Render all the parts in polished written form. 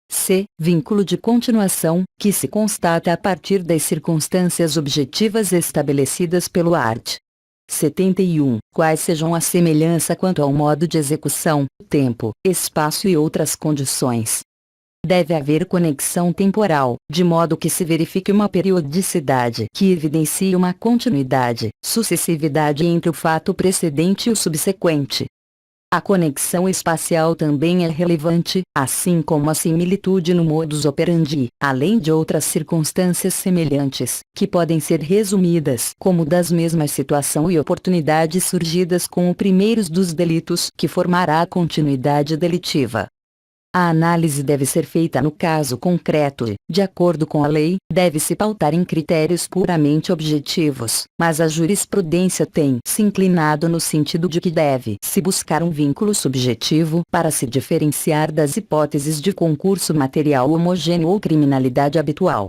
C. Vínculo de continuação, que se constata a partir das circunstâncias objetivas estabelecidas pelo art. 71. Quais sejam a semelhança quanto ao modo de execução, tempo, espaço e outras condições. Deve haver conexão temporal, de modo que se verifique uma periodicidade que evidencie uma continuidade, sucessividade entre o fato precedente e o subsequente. A conexão espacial também é relevante, assim como a similitude no modus operandi, além de outras circunstâncias semelhantes, que podem ser resumidas como das mesmas situação e oportunidades surgidas com o primeiros dos delitos que formará a continuidade delitiva. A análise deve ser feita no caso concreto e, de acordo com a lei, deve-se pautar em critérios puramente objetivos, mas a jurisprudência tem se inclinado no sentido de que deve-se buscar um vínculo subjetivo para se diferenciar das hipóteses de concurso material homogêneo ou criminalidade habitual.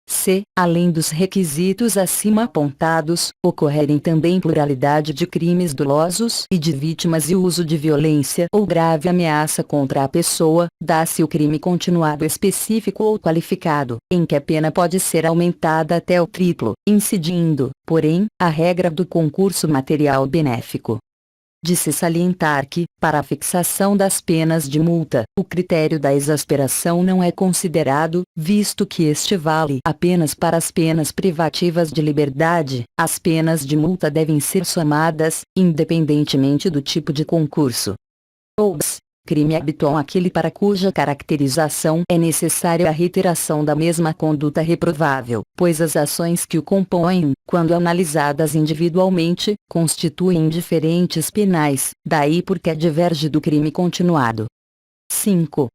C. Além dos requisitos acima apontados, ocorrerem também pluralidade de crimes dolosos e de vítimas e uso de violência ou grave ameaça contra a pessoa, dá-se o crime continuado específico ou qualificado, em que a pena pode ser aumentada até o triplo, incidindo, porém, a regra do concurso material benéfico. De se salientar que, para a fixação das penas de multa, o critério da exasperação não é considerado, visto que este vale apenas para as penas privativas de liberdade. As penas de multa devem ser somadas, independentemente do tipo de concurso. Oups! Crime habitual aquele para cuja caracterização é necessária a reiteração da mesma conduta reprovável, pois as ações que o compõem, quando analisadas individualmente, constituem diferentes penais, daí porque diverge do crime continuado. 5.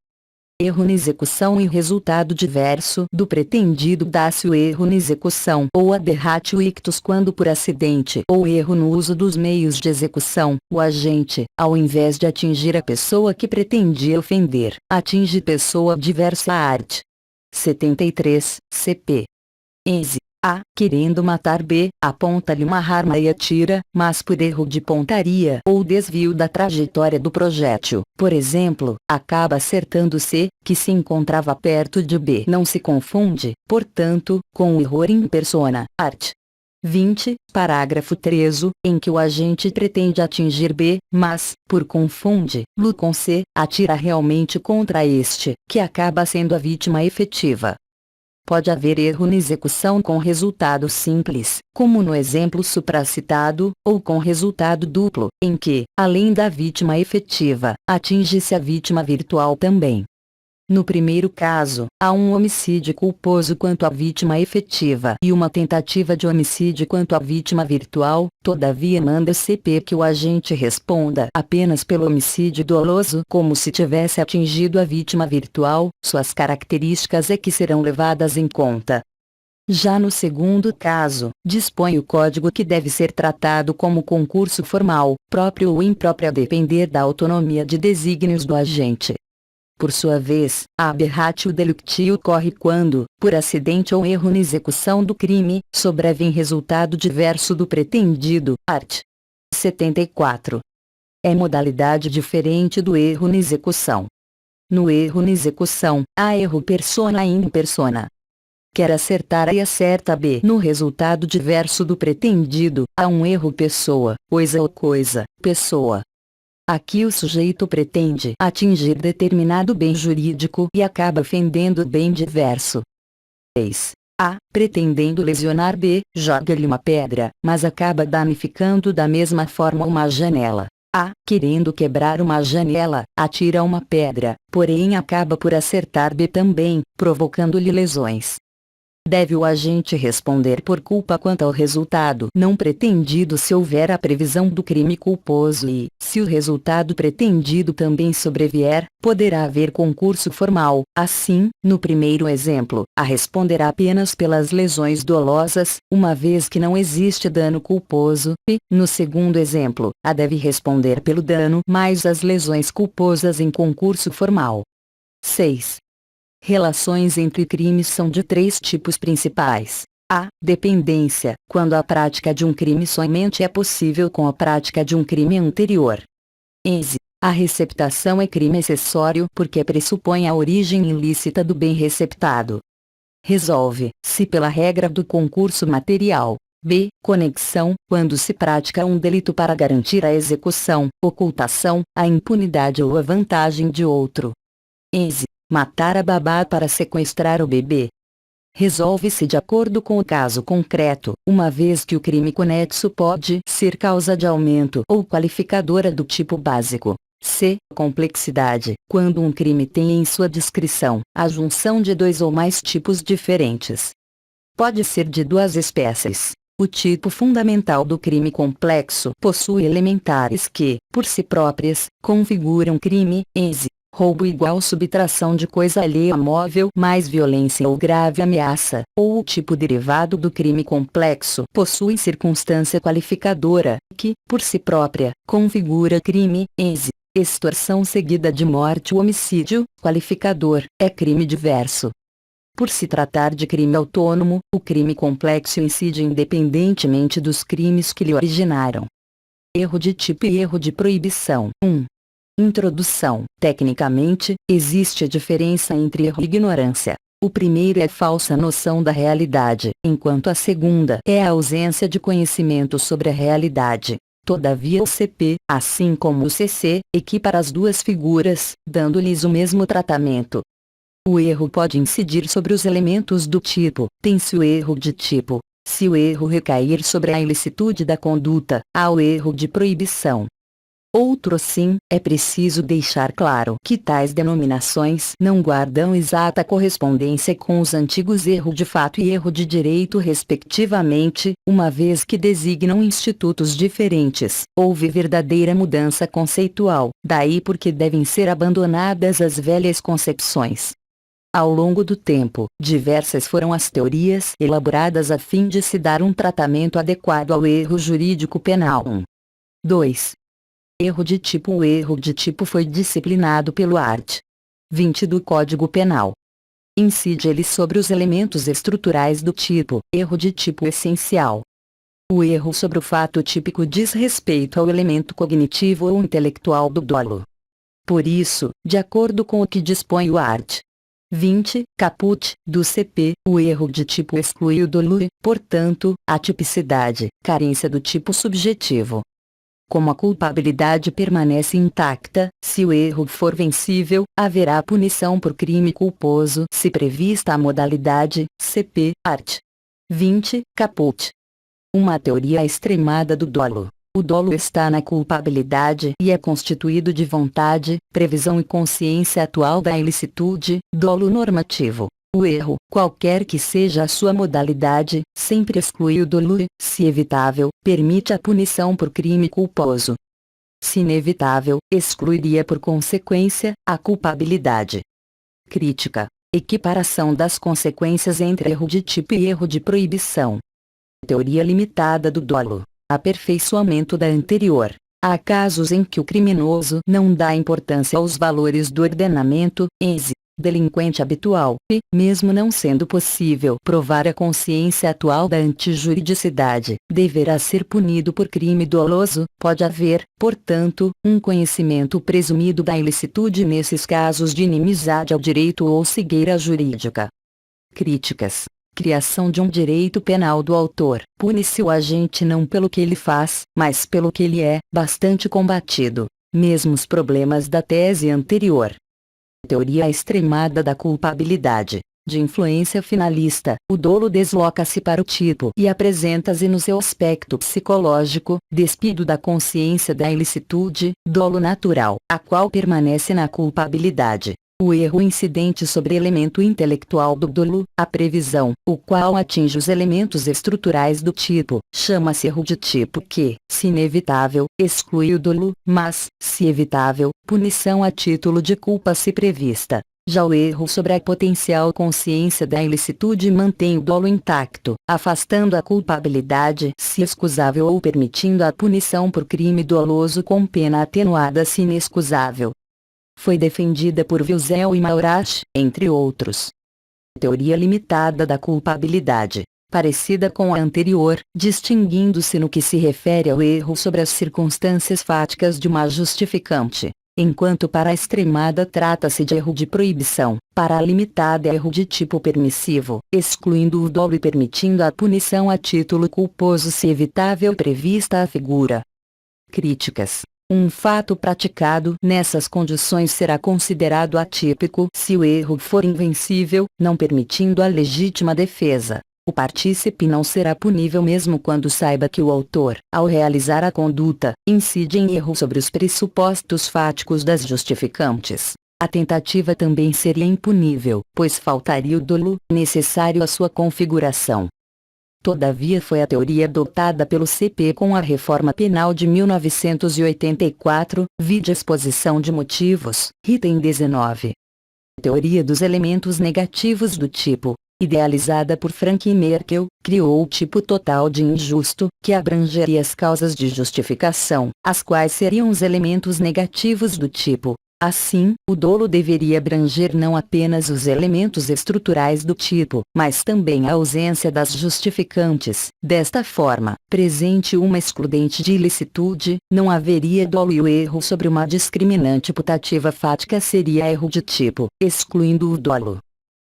Erro na execução e resultado diverso do pretendido. Dá-se o erro na execução ou aberratio ictus quando por acidente ou erro no uso dos meios de execução, o agente, ao invés de atingir a pessoa que pretendia ofender, atinge pessoa diversa à arte. 73, CP. Ense. A, querendo matar B, aponta-lhe uma arma e atira, mas por erro de pontaria ou desvio da trajetória do projétil, por exemplo, acaba acertando C, que se encontrava perto de B. Não se confunde, portanto, com o erro in persona, art. 20, parágrafo 3, em que o agente pretende atingir B, mas, por confunde-lo com C, atira realmente contra este, que acaba sendo a vítima efetiva. Pode haver erro na execução com resultado simples, como no exemplo supracitado, ou com resultado duplo, em que, além da vítima efetiva, atinge-se a vítima virtual também. No primeiro caso, há um homicídio culposo quanto à vítima efetiva e uma tentativa de homicídio quanto à vítima virtual, todavia manda-se que o agente responda apenas pelo homicídio doloso como se tivesse atingido a vítima virtual, suas características é que serão levadas em conta. Já no segundo caso, dispõe o código que deve ser tratado como concurso formal, próprio ou impróprio a depender da autonomia de desígnios do agente. Por sua vez, a aberratio delicti ocorre quando, por acidente ou erro na execução do crime, sobrevém resultado diverso do pretendido, art. 74. É modalidade diferente do erro na execução. No erro na execução, há erro persona in persona. Quer acertar A e acerta B. No resultado diverso do pretendido, há um erro pessoa, coisa ou coisa, pessoa. Aqui o sujeito pretende atingir determinado bem jurídico e acaba ofendendo o bem diverso. 6. A, pretendendo lesionar B, joga-lhe uma pedra, mas acaba danificando da mesma forma uma janela. A, querendo quebrar uma janela, atira uma pedra, porém acaba por acertar B também, provocando-lhe lesões. Deve o agente responder por culpa quanto ao resultado não pretendido se houver a previsão do crime culposo e, se o resultado pretendido também sobrevier, poderá haver concurso formal. Assim, no primeiro exemplo, A responderá apenas pelas lesões dolosas, uma vez que não existe dano culposo, e, no segundo exemplo, A deve responder pelo dano mais as lesões culposas em concurso formal. 6. Relações entre crimes são de três tipos principais. A. Dependência, quando a prática de um crime somente é possível com a prática de um crime anterior. Ex. A receptação é crime acessório porque pressupõe a origem ilícita do bem receptado. Resolve-se pela regra do concurso material. B. Conexão, quando se pratica um delito para garantir a execução, ocultação, a impunidade ou a vantagem de outro. Ex. Matar a babá para sequestrar o bebê. Resolve-se de acordo com o caso concreto, uma vez que o crime conexo pode ser causa de aumento ou qualificadora do tipo básico. C. Complexidade, quando um crime tem em sua descrição a junção de dois ou mais tipos diferentes. Pode ser de duas espécies. O tipo fundamental do crime complexo possui elementares que, por si próprias, configuram crime. Ex. Roubo igual subtração de coisa alheia móvel mais violência ou grave ameaça, ou o tipo derivado do crime complexo possui circunstância qualificadora, que, por si própria, configura crime. Ex. Extorsão seguida de morte ou homicídio, qualificador, é crime diverso. Por se tratar de crime autônomo, o crime complexo incide independentemente dos crimes que lhe originaram. Erro de tipo e erro de proibição. 1. Introdução. Tecnicamente, existe a diferença entre erro e ignorância. O primeiro é falsa noção da realidade, enquanto a segunda é a ausência de conhecimento sobre a realidade. Todavia o CP, assim como o CC, equipara as duas figuras, dando-lhes o mesmo tratamento. O erro pode incidir sobre os elementos do tipo, tem-se o erro de tipo. Se o erro recair sobre a ilicitude da conduta, há o erro de proibição. Outro sim, é preciso deixar claro que tais denominações não guardam exata correspondência com os antigos erro de fato e erro de direito respectivamente, uma vez que designam institutos diferentes. Houve verdadeira mudança conceitual, daí porque devem ser abandonadas as velhas concepções. Ao longo do tempo, diversas foram as teorias elaboradas a fim de se dar um tratamento adequado ao erro jurídico penal. 2. Erro de tipo. O erro de tipo foi disciplinado pelo art. 20 do Código Penal. Incide ele sobre os elementos estruturais do tipo, erro de tipo essencial. O erro sobre o fato típico diz respeito ao elemento cognitivo ou intelectual do dolo. Por isso, de acordo com o que dispõe o art. 20, caput, do CP, o erro de tipo exclui o dolo e, portanto, a tipicidade, carência do tipo subjetivo. Como a culpabilidade permanece intacta, se o erro for vencível, haverá punição por crime culposo se prevista a modalidade, CP, art. 20, caput. Uma teoria extremada do dolo. O dolo está na culpabilidade e é constituído de vontade, previsão e consciência atual da ilicitude, dolo normativo. O erro, qualquer que seja a sua modalidade, sempre exclui o dolo e, se evitável, permite a punição por crime culposo. Se inevitável, excluiria por consequência, a culpabilidade. Crítica. Equiparação das consequências entre erro de tipo e erro de proibição. Teoria limitada do dolo. Aperfeiçoamento da anterior. Há casos em que o criminoso não dá importância aos valores do ordenamento, ex. Delinquente habitual, e, mesmo não sendo possível provar a consciência atual da antijuridicidade, deverá ser punido por crime doloso. Pode haver, portanto, um conhecimento presumido da ilicitude nesses casos de inimizade ao direito ou cegueira jurídica. Críticas. Criação de um direito penal do autor. Pune-se o agente não pelo que ele faz, mas pelo que ele é, bastante combatido. Mesmos problemas da tese anterior. Teoria extremada da culpabilidade. De influência finalista, o dolo desloca-se para o tipo e apresenta-se no seu aspecto psicológico, despido da consciência da ilicitude, dolo natural, a qual permanece na culpabilidade. O erro incidente sobre elemento intelectual do dolo, a previsão, o qual atinge os elementos estruturais do tipo, chama-se erro de tipo que, se inevitável, exclui o dolo, mas, se evitável, punição a título de culpa se prevista. Já o erro sobre a potencial consciência da ilicitude mantém o dolo intacto, afastando a culpabilidade se excusável ou permitindo a punição por crime doloso com pena atenuada se inexcusável. Foi defendida por Wiesel e Maurach, entre outros. Teoria limitada da culpabilidade. parecida com a anterior, distinguindo-se no que se refere ao erro sobre as circunstâncias fáticas de uma justificante. Enquanto para a extremada trata-se de erro de proibição, para a limitada é erro de tipo permissivo, excluindo o dolo e permitindo a punição a título culposo se evitável prevista a figura. Críticas. Um fato praticado nessas condições será considerado atípico se o erro for invencível, não permitindo a legítima defesa. O partícipe não será punível mesmo quando saiba que o autor, ao realizar a conduta, incide em erro sobre os pressupostos fáticos das justificantes. A tentativa também seria impunível, pois faltaria o dolo necessário à sua configuração. Todavia foi a teoria adotada pelo CP com a Reforma Penal de 1984, vide exposição de motivos, item 19. Teoria dos elementos negativos do tipo, idealizada por Frank Merkel, criou o tipo total de injusto, que abrangeria as causas de justificação, as quais seriam os elementos negativos do tipo. Assim, o dolo deveria abranger não apenas os elementos estruturais do tipo, mas também a ausência das justificantes. Desta forma, presente uma excludente de ilicitude, não haveria dolo e o erro sobre uma discriminante putativa fática seria erro de tipo, excluindo o dolo.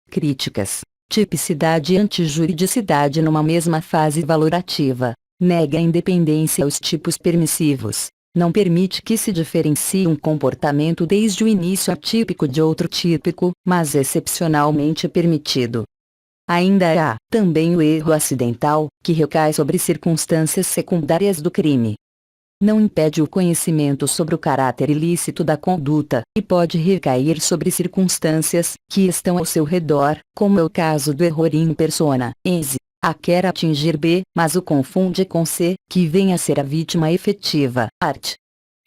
Críticas. Tipicidade e antijuridicidade numa mesma fase valorativa. Nega a independência aos tipos permissivos. Não permite que se diferencie um comportamento desde o início atípico de outro típico, mas excepcionalmente permitido. Ainda há, também o erro acidental, que recai sobre circunstâncias secundárias do crime. Não impede o conhecimento sobre o caráter ilícito da conduta, e pode recair sobre circunstâncias, que estão ao seu redor, como é o caso do erro in persona, ense. A quer atingir B, mas o confunde com C, que vem a ser a vítima efetiva. Art.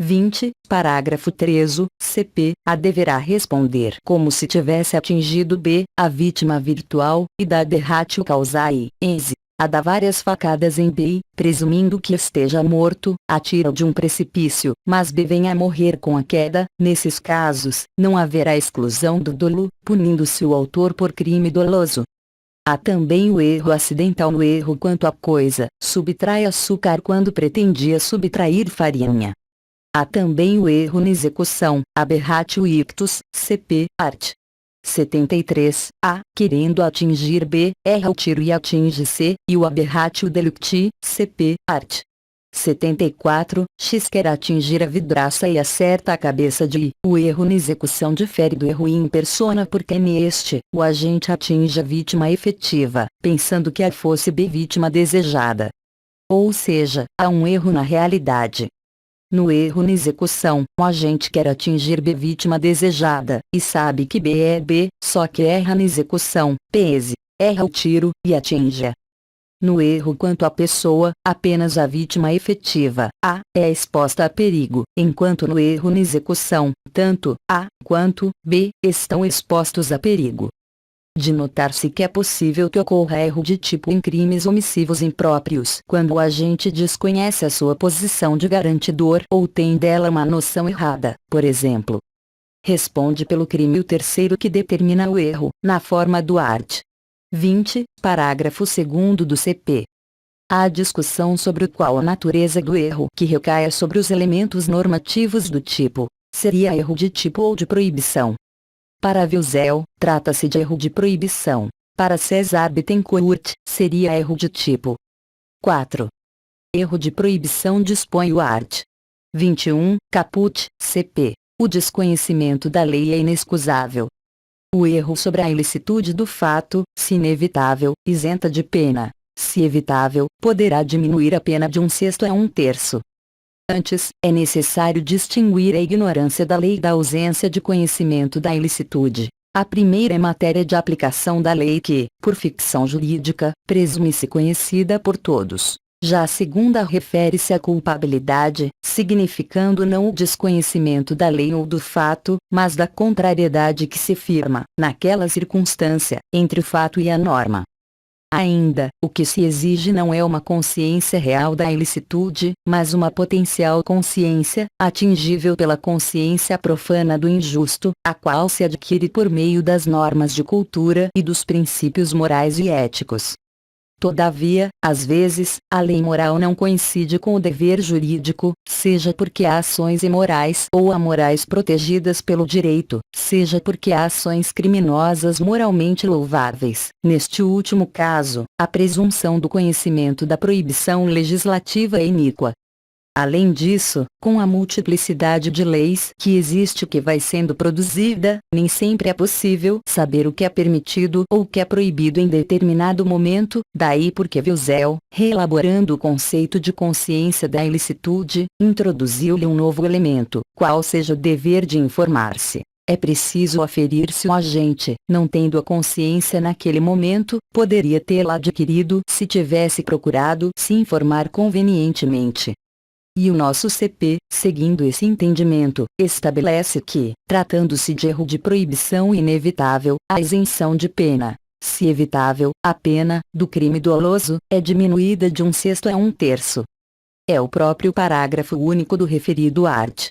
20, parágrafo 13, CP, A deverá responder como se tivesse atingido B, a vítima virtual, e da ratio causae, ense. A dá várias facadas em B, presumindo que esteja morto, atira de um precipício, mas B vem a morrer com a queda. Nesses casos, não haverá exclusão do dolo, punindo-se o autor por crime doloso. Há também o erro acidental no erro quanto à coisa, subtrai açúcar quando pretendia subtrair farinha. Há também o erro na execução, aberratio ictus, CP, art. 73, A, querendo atingir B, erra o tiro e atinge C, e o aberratio delicti, CP, art. 74, X quer atingir a vidraça e acerta a cabeça de I. O erro na execução difere do erro in persona porque neste, o agente atinge a vítima efetiva, pensando que a fosse B vítima desejada. Ou seja, há um erro na realidade. No erro na execução, o agente quer atingir B vítima desejada, e sabe que B é B, só que erra na execução, pese, erra o tiro, e atinge-a. No erro quanto à pessoa, apenas a vítima efetiva, A, é exposta a perigo, enquanto no erro na execução, tanto A quanto B estão expostos a perigo. De notar-se que é possível que ocorra erro de tipo em crimes omissivos impróprios quando o agente desconhece a sua posição de garantidor ou tem dela uma noção errada, por exemplo. Responde pelo crime o terceiro que determina o erro, na forma do art. 20, parágrafo 2º do CP. Há discussão sobre qual a natureza do erro que recaia sobre os elementos normativos do tipo. Seria erro de tipo ou de proibição? Para Wiesel, trata-se de erro de proibição. Para César Bittencourt, seria erro de tipo. 4. Erro de proibição dispõe o art. 21, caput, CP. O desconhecimento da lei é inexcusável. O erro sobre a ilicitude do fato, se inevitável, isenta de pena. Se evitável, poderá diminuir a pena de 1/6 a 1/3. Antes, é necessário distinguir a ignorância da lei da ausência de conhecimento da ilicitude. A primeira é matéria de aplicação da lei que, por ficção jurídica, presume-se conhecida por todos. Já a segunda refere-se à culpabilidade, significando não o desconhecimento da lei ou do fato, mas da contrariedade que se firma, naquela circunstância, entre o fato e a norma. Ainda, o que se exige não é uma consciência real da ilicitude, mas uma potencial consciência, atingível pela consciência profana do injusto, a qual se adquire por meio das normas de cultura e dos princípios morais e éticos. Todavia, às vezes, a lei moral não coincide com o dever jurídico, seja porque há ações imorais ou amorais protegidas pelo direito, seja porque há ações criminosas moralmente louváveis. Neste último caso, a presunção do conhecimento da proibição legislativa é iníqua. Além disso, com a multiplicidade de leis que existe que vai sendo produzida, nem sempre é possível saber o que é permitido ou o que é proibido em determinado momento, daí porque Wiesel, reelaborando o conceito de consciência da ilicitude, introduziu-lhe um novo elemento, qual seja o dever de informar-se. É preciso aferir se o agente, não tendo a consciência naquele momento, poderia tê-la adquirido se tivesse procurado se informar convenientemente. E o nosso CP, seguindo esse entendimento, estabelece que, tratando-se de erro de proibição inevitável, a isenção de pena, se evitável, a pena, do crime doloso, é diminuída de 1/6 a 1/3. É o próprio parágrafo único do referido art.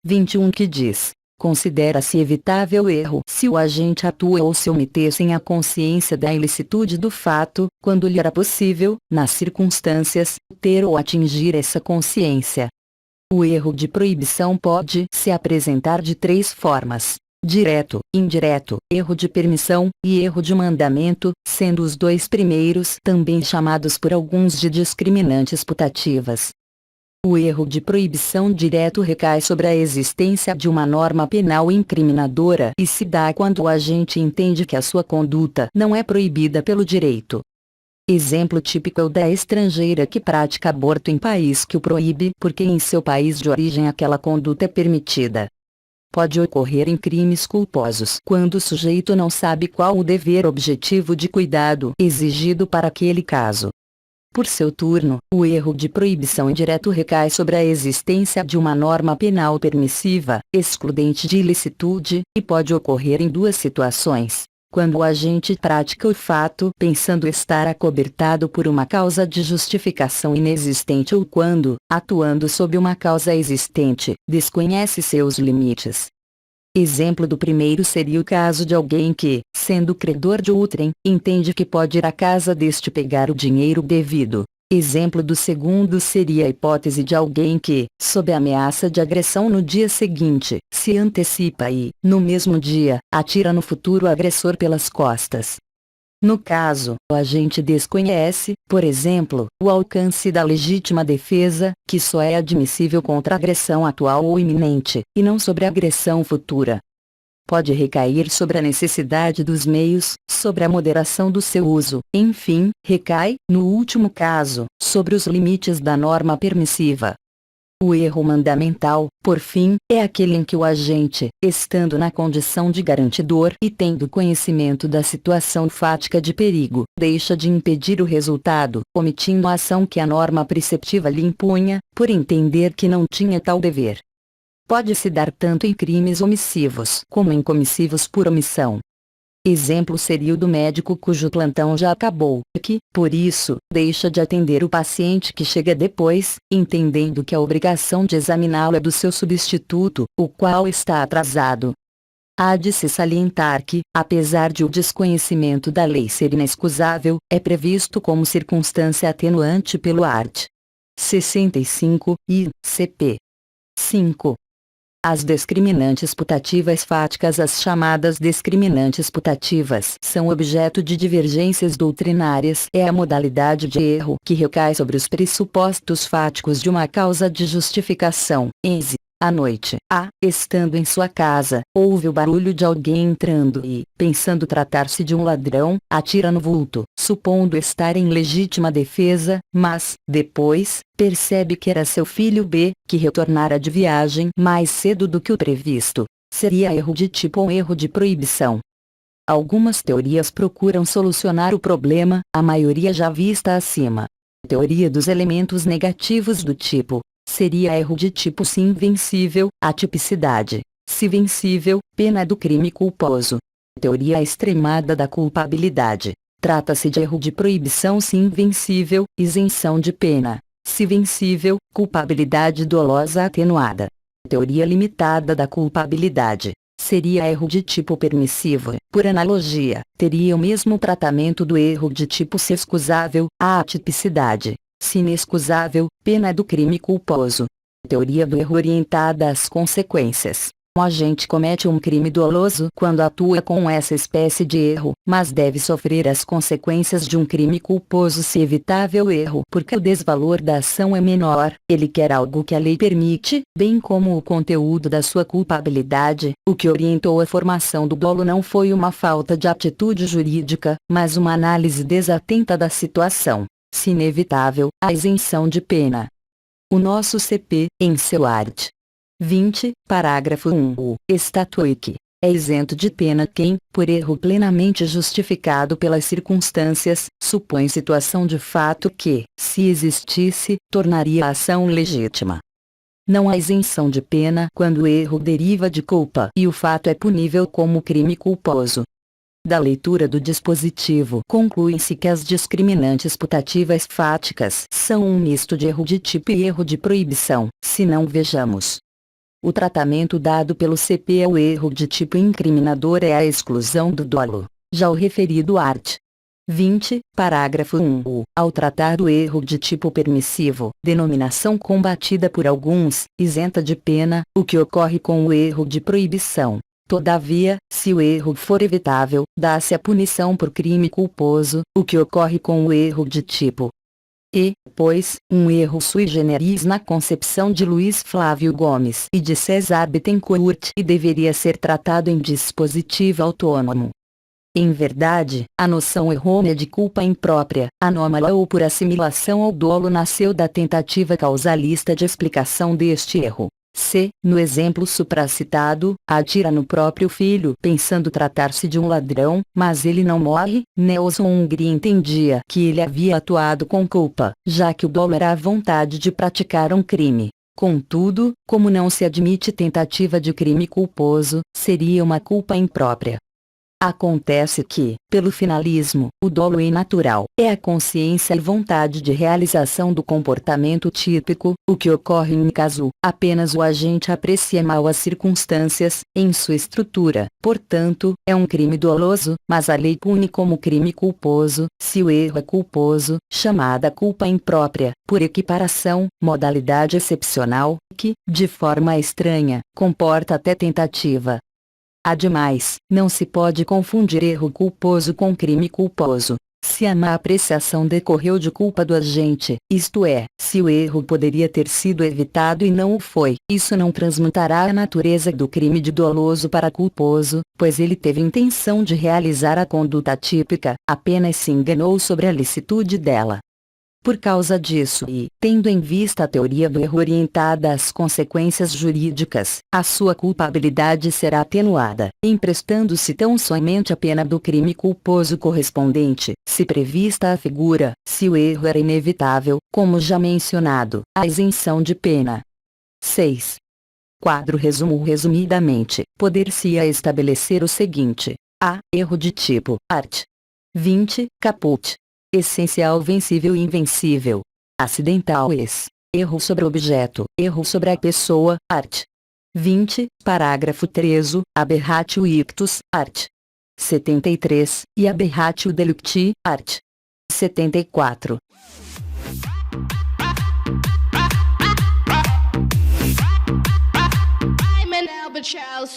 21 que diz: considera-se evitável erro se o agente atua ou se omiter sem a consciência da ilicitude do fato, quando lhe era possível, nas circunstâncias, ter ou atingir essa consciência. O erro de proibição pode se apresentar de 3 formas: direto, indireto, erro de permissão, e erro de mandamento, sendo os 2 primeiros também chamados por alguns de discriminantes putativas. O erro de proibição direto recai sobre a existência de uma norma penal incriminadora e se dá quando o agente entende que a sua conduta não é proibida pelo direito. Exemplo típico é o da estrangeira que pratica aborto em país que o proíbe porque em seu país de origem aquela conduta é permitida. Pode ocorrer em crimes culposos quando o sujeito não sabe qual o dever objetivo de cuidado exigido para aquele caso. Por seu turno, o erro de proibição indireto recai sobre a existência de uma norma penal permissiva, excludente de ilicitude, e pode ocorrer em 2 situações: quando o agente pratica o fato pensando estar acobertado por uma causa de justificação inexistente ou quando, atuando sob uma causa existente, desconhece seus limites. Exemplo do primeiro seria o caso de alguém que, sendo credor de outrem, entende que pode ir à casa deste pegar o dinheiro devido. Exemplo do segundo seria a hipótese de alguém que, sob a ameaça de agressão no dia seguinte, se antecipa e, no mesmo dia, atira no futuro agressor pelas costas. No caso, o agente desconhece, por exemplo, o alcance da legítima defesa, que só é admissível contra a agressão atual ou iminente, e não sobre a agressão futura. Pode recair sobre a necessidade dos meios, sobre a moderação do seu uso, enfim, recai, no último caso, sobre os limites da norma permissiva. O erro mandamental, por fim, é aquele em que o agente, estando na condição de garantidor e tendo conhecimento da situação fática de perigo, deixa de impedir o resultado, omitindo a ação que a norma preceptiva lhe impunha, por entender que não tinha tal dever. Pode-se dar tanto em crimes omissivos como em comissivos por omissão. Exemplo seria o do médico cujo plantão já acabou, que, por isso, deixa de atender o paciente que chega depois, entendendo que a obrigação de examiná-lo é do seu substituto, o qual está atrasado. Há de se salientar que, apesar de o desconhecimento da lei ser inexcusável, é previsto como circunstância atenuante pelo art. 65, e, CP. 5. As discriminantes putativas fáticas. As chamadas discriminantes putativas são objeto de divergências doutrinárias. É a modalidade de erro que recai sobre os pressupostos fáticos de uma causa de justificação. Ense. À noite, estando em sua casa, ouve o barulho de alguém entrando e, pensando tratar-se de um ladrão, atira no vulto, supondo estar em legítima defesa, mas, depois, percebe que era seu filho B, que retornara de viagem mais cedo do que o previsto. Seria erro de tipo ou erro de proibição. Algumas teorias procuram solucionar o problema, a maioria já vista acima. Teoria dos elementos negativos do tipo. Seria erro de tipo se invencível, atipicidade. Se vencível, pena do crime culposo. Teoria extremada da culpabilidade. Trata-se de erro de proibição se invencível, isenção de pena. Se vencível, culpabilidade dolosa atenuada. Teoria limitada da culpabilidade. seria erro de tipo permissivo. Por analogia, teria o mesmo tratamento do erro de tipo se excusável, a atipicidade. Se inexcusável, pena do crime culposo. Teoria do erro orientada às consequências. O agente comete um crime doloso quando atua com essa espécie de erro, mas deve sofrer as consequências de um crime culposo se evitável o erro porque o desvalor da ação é menor. Ele quer algo que a lei permite, bem como o conteúdo da sua culpabilidade. O que orientou a formação do dolo não foi uma falta de atitude jurídica, mas uma análise desatenta da situação. Se inevitável, a isenção de pena. O nosso CP, em seu art. 20, parágrafo 1. O estatuto é isento de pena quem, por erro plenamente justificado pelas circunstâncias, supõe situação de fato que, se existisse, tornaria a ação legítima. Não há isenção de pena quando o erro deriva de culpa e o fato é punível como crime culposo. Da leitura do dispositivo conclui-se que as discriminantes putativas fáticas são um misto de erro de tipo e erro de proibição, se não vejamos. O tratamento dado pelo CP ao erro de tipo incriminador é a exclusão do dolo. Já o referido art. 20, parágrafo 1. Ao tratar o erro de tipo permissivo, denominação combatida por alguns, isenta de pena, o que ocorre com o erro de proibição. Todavia, se o erro for evitável, dá-se a punição por crime culposo, o que ocorre com o erro de tipo. Pois, um erro sui generis na concepção de Luiz Flávio Gomes e de César Bittencourt e deveria ser tratado em dispositivo autônomo. Em verdade, a noção errônea de culpa imprópria, anômala ou por assimilação ao dolo nasceu da tentativa causalista de explicação deste erro. No exemplo supracitado, atira no próprio filho pensando tratar-se de um ladrão, mas ele não morre. Nelson Hungria entendia que ele havia atuado com culpa, já que o dolo era a vontade de praticar um crime. Contudo, como não se admite tentativa de crime culposo, seria uma culpa imprópria. Acontece que, pelo finalismo, o dolo natural é a consciência e vontade de realização do comportamento típico, o que ocorre em caso apenas o agente aprecia mal as circunstâncias, em sua estrutura. Portanto, é um crime doloso, mas a lei pune como crime culposo, se o erro é culposo, chamada culpa imprópria, por equiparação, modalidade excepcional, que, de forma estranha, comporta até tentativa. Ademais, não se pode confundir erro culposo com crime culposo. Se a má apreciação decorreu de culpa do agente, isto é, se o erro poderia ter sido evitado e não o foi, isso não transmutará a natureza do crime de doloso para culposo, pois ele teve intenção de realizar a conduta típica, apenas se enganou sobre a licitude dela. Por causa disso e, tendo em vista a teoria do erro orientada às consequências jurídicas, a sua culpabilidade será atenuada, emprestando-se tão somente a pena do crime culposo correspondente, se prevista a figura, se o erro era inevitável, como já mencionado, a isenção de pena. 6. Quadro resumo resumidamente, poder-se-ia estabelecer o seguinte: a. Erro de tipo, art. 20, caput. Essencial vencível e invencível. Acidental erro sobre objeto, erro sobre a pessoa, art. 20, parágrafo 13, aberratio ictus, art. 73, e aberratio delicti, art. 74. I'm an albatross.